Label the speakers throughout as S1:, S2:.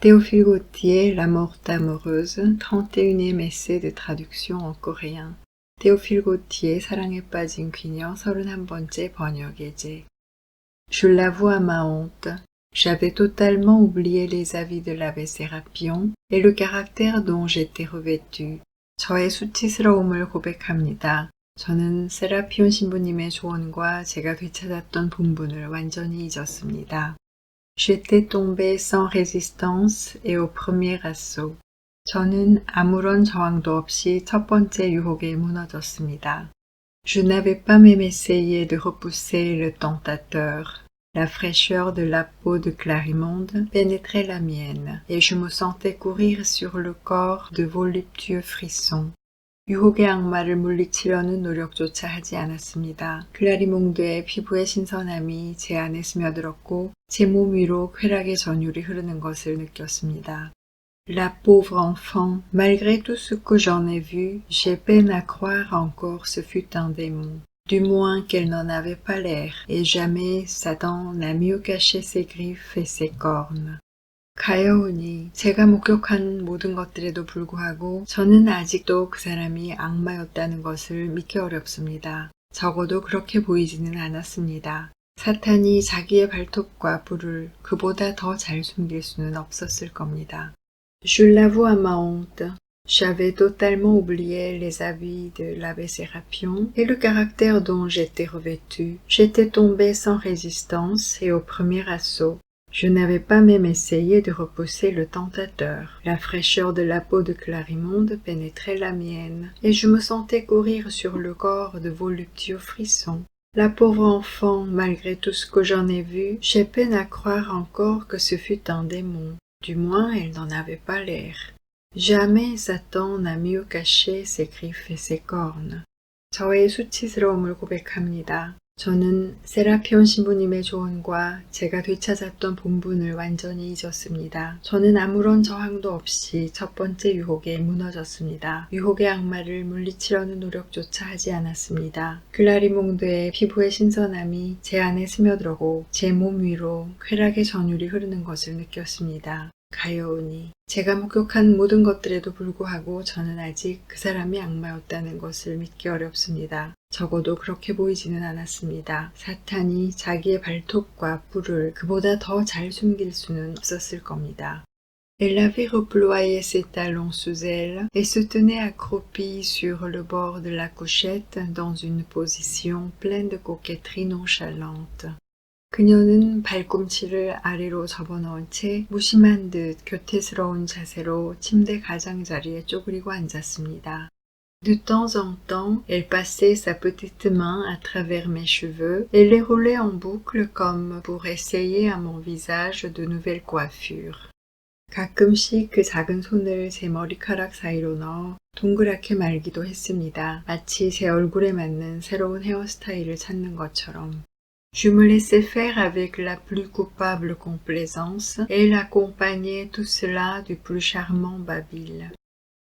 S1: Théophile Gautier, La morte amoureuse, 31e essai de traduction en coréen. Théophile Gautier, 사랑에 빠진 귀녀, 31번째 번역 예제. Je l'avoue à ma honte, j'avais totalement oublié les avis de l'abbé Sérapion et le caractère dont j'étais revêtu. 저의 수치스러움을 고백합니다. 저는 세라피온 신부님의 조언과 제가 되찾았던 본분을 완전히 잊었습니다. J'étais tombé sans résistance et au premier assaut. 저는 아무런 저항도 없이 첫 번째 유혹에 무너졌습니다. Je n'avais pas même essayé de repousser le tentateur. La fraîcheur de la peau de Clarimonde pénétrait la mienne, et je me sentais courir sur le corps de voluptueux frissons. 유혹의 악마를 물리치려는 노력조차 하지 않았습니다. 클라리몽드의 피부의 신선함이 제 안에 스며들었고 제 몸 위로 쾌락의 전율이 흐르는 것을 느꼈습니다. La pauvre enfant, malgré tout ce que j'en ai vu, j'ai peine à croire encore ce fut un démon. Du moins qu'elle n'en avait pas l'air, et jamais Satan n'a mieux caché ses griffes et ses cornes. 가여우니 제가 목격한 모든 것들에도 불구하고 저는 아직도 그 사람이 악마였다는 것을 믿기 어렵습니다. 적어도 그렇게 보이지는 않았습니다. 사탄이 자기의 발톱과 뿔을 그보다 더 잘 숨길 수는 없었을 겁니다. Je l'avoue à ma honte. J'avais totalement oublié les avis de l'abbé Sérapion et le caractère dont j'étais revêtu. J'étais tombé sans résistance et au premier assaut. Je n'avais pas même essayé de repousser le tentateur. La fraîcheur de la peau de Clarimonde pénétrait la mienne, et je me sentais courir sur le corps de voluptueux frissons. La pauvre enfant, malgré tout ce que j'en ai vu, j'ai peine à croire encore que ce fut un démon. Du moins, elle n'en avait pas l'air. Jamais Satan n'a mieux caché ses griffes et ses cornes. 저의 수치스러움을 고백합니다. 저는 세라피온 신부님의 조언과 제가 되찾았던 본분을 완전히 잊었습니다. 저는 아무런 저항도 없이 첫 번째 유혹에 무너졌습니다. 유혹의 악마를 물리치려는 노력조차 하지 않았습니다. 클라리몽드의 피부의 신선함이 제 안에 스며들었고 제 몸 위로 쾌락의 전율이 흐르는 것을 느꼈습니다. 가여우니 제가 목격한 모든 것들에도 불구하고 저는 아직 그 사람이 악마였다는 것을 믿기 어렵습니다. 적어도 그렇게 보이지는 않았습니다. 사탄이 자기의 발톱과 뿔을 그보다 더 잘 숨길 수는 없었을 겁니다. Elle avait reployé ses talons sous elle et se tenait accroupie sur le bord de la couchette dans une position pleine de coquetterie nonchalante. 그녀는 발꿈치를 아래로 접어넣은 채 무심한 듯 교태스러운 자세로 침대 가장자리에 쪼그리고 앉았습니다. De temps en temps, elle passait sa petite main à travers mes cheveux et les roulait en boucle comme pour essayer à mon visage de nouvelles coiffures. 가끔씩 그 작은 손을 제 머리카락 사이로 넣어 동그랗게 말기도 했습니다. 마치 제 얼굴에 맞는 새로운 헤어스타일을 찾는 것처럼. Je me laissais faire avec la plus coupable complaisance et elle accompagnait tout cela du plus charmant babil.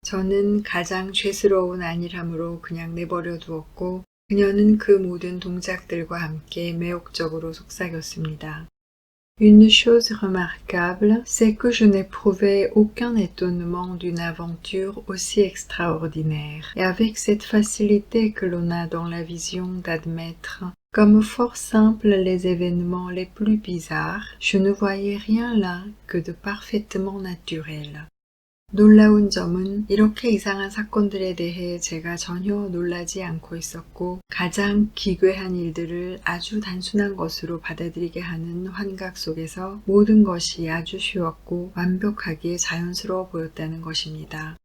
S1: 저는 가장 죄스러운 안일함으로 그냥 내버려 두었고 그녀는 그 모든 동작들과 함께 매혹적으로 속삭였습니다. Une chose remarquable, c'est que je n'éprouvais aucun étonnement d'une aventure aussi extraordinaire, et avec cette facilité que l'on a dans la vision d'admettre comme fort simples les événements les plus bizarres, je ne voyais rien là que de parfaitement naturel. 놀라운 점은 이렇게 이상한 사건들에 대해 제가 전혀 놀라지 않고 있었고 가장 기괴한 일들을 아주 단순한 것으로 받아들이게 하는 환각 속에서 모든 것이 아주 쉬웠고 완벽하게 자연스러워 보였다는 것입니다.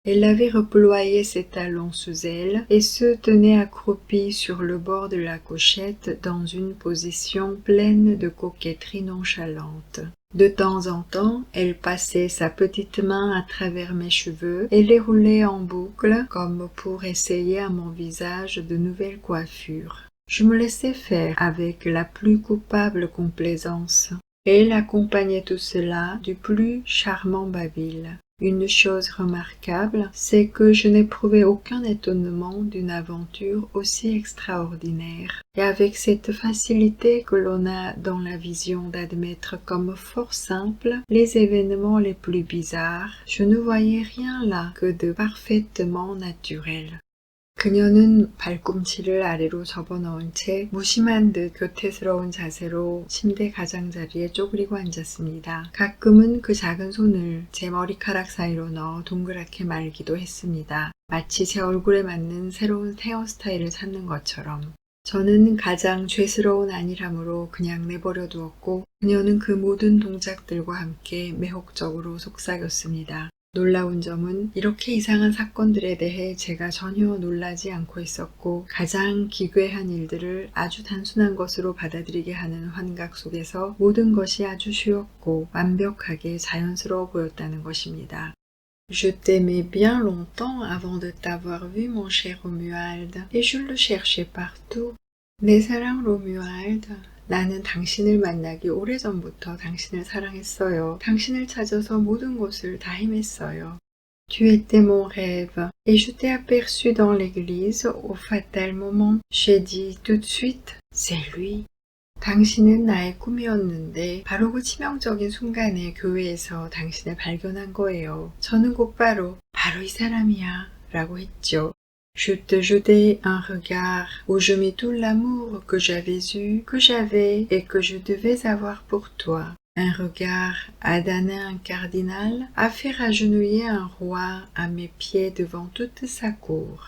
S1: Elle avait reployé ses talons sous elle et se tenait accroupie sur le bord de la couchette dans une position pleine de coquetterie nonchalante. De temps en temps, elle passait sa petite main à travers mes cheveux et les roulait en boucle comme pour essayer à mon visage de nouvelles coiffures. Je me laissais faire avec la plus coupable complaisance et elle accompagnait tout cela du plus charmant babil. Une chose remarquable, c'est que je n'éprouvais aucun étonnement d'une aventure aussi extraordinaire. Et avec cette facilité que l'on a dans la vision d'admettre comme fort simples les événements les plus bizarres, je ne voyais rien là que de parfaitement naturel. 그녀는 발꿈치를 아래로 접어넣은 채 무심한 듯 교태스러운 자세로 침대 가장자리에 쪼그리고 앉았습니다. 가끔은 그 작은 손을 제 머리카락 사이로 넣어 동그랗게 말기도 했습니다. 마치 제 얼굴에 맞는 새로운 헤어스타일을 찾는 것처럼. 저는 가장 죄스러운 안일함으로 그냥 내버려 두었고 그녀는 그 모든 동작들과 함께 매혹적으로 속삭였습니다. 놀라운 점은 이렇게 이상한 사건들에 대해 제가 전혀 놀라지 않고 있었고 가장 기괴한 일들을 아주 단순한 것으로 받아들이게 하는 환각 속에서 모든 것이 아주 쉬웠고 완벽하게 자연스러워 보였다는 것입니다. Je t'aimais bien longtemps avant de t'avoir vu, mon cher Romuald, et je le cherchais partout. 내 사랑 로뮤알드, 나는 당신을 만나기 오래전부터 당신을 사랑했어요. 당신을 찾아서 모든 곳을 다 헤맸어요. Tu étais mon rêve, et je t'ai aperçu dans l'église au fatal moment. J'ai dit tout de suite, c'est lui. 당신은 나의 꿈이었는데 바로 그 치명적인 순간에 교회에서 당신을 발견한 거예요. 저는 곧바로 바로 이 사람이야 라고 했죠. Je te jetai un regard où je mis tout l'amour que j'avais eu, que j'avais et que je devais avoir pour toi. Un regard a damné un cardinal, a fait ragenouiller un roi à mes pieds devant toute sa cour.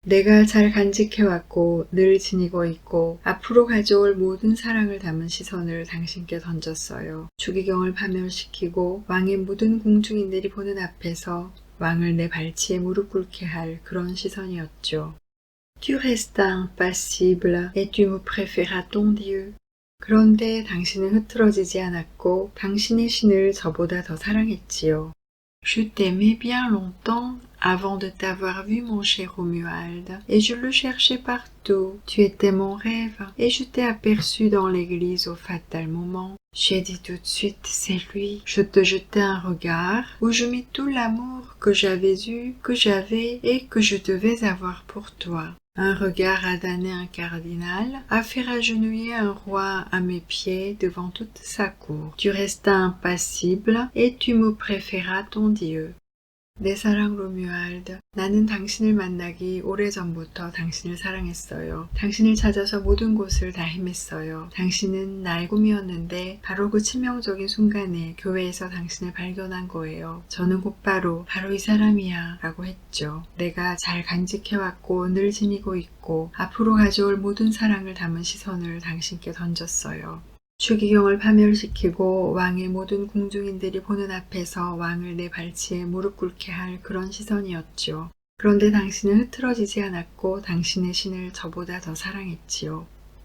S1: 내가 잘 간직해왔고 늘 지니고 있고 앞으로 가져올 모든 사랑을 담은 시선을 당신께 던졌어요. 추기경을 파멸시키고 왕의 모든 궁중인들이 보는 앞에서 왕을 내 발치에 무릎 꿇게 할 그런 시선이었죠. Tu restas impassible et tu me préféras ton Dieu. 그런데 당신은 흐트러지지 않았고 당신의 신을 저보다 더 사랑했지요. Je t'aimais bien longtemps avant de t'avoir vu, mon cher Romuald, et je le cherchais partout. Tu étais mon rêve, et je t'ai aperçu dans l'église au fatal moment. J'ai dit tout de suite, c'est lui. Je te jetai un regard où je mis tout l'amour que j'avais eu, que j'avais et que je devais avoir pour toi. Un regard a damné un cardinal, a fait ragenouiller un roi à mes pieds devant toute sa cour. Tu restas impassible et tu me préféras ton Dieu. 내 사랑 로뮤알드, 나는 당신을 만나기 오래전부터 당신을 사랑했어요. 당신을 찾아서 모든 곳을 다 헤맸어요. 당신은 나의 꿈이었는데 바로 그 치명적인 순간에 교회에서 당신을 발견한 거예요. 저는 곧바로 바로 이 사람이야 라고 했죠. 내가 잘 간직해왔고 늘 지니고 있고 앞으로 가져올 모든 사랑을 담은 시선을 당신께 던졌어요. 추기경을 파멸시키고 왕의 모든 궁중인들이 보는 앞에서 왕을 내 발치에 무릎 꿇게 할 그런 시선이었죠. 그런데 당신은 흐트러지지 않았고 당신의 신을 저보다 더 사랑했지요.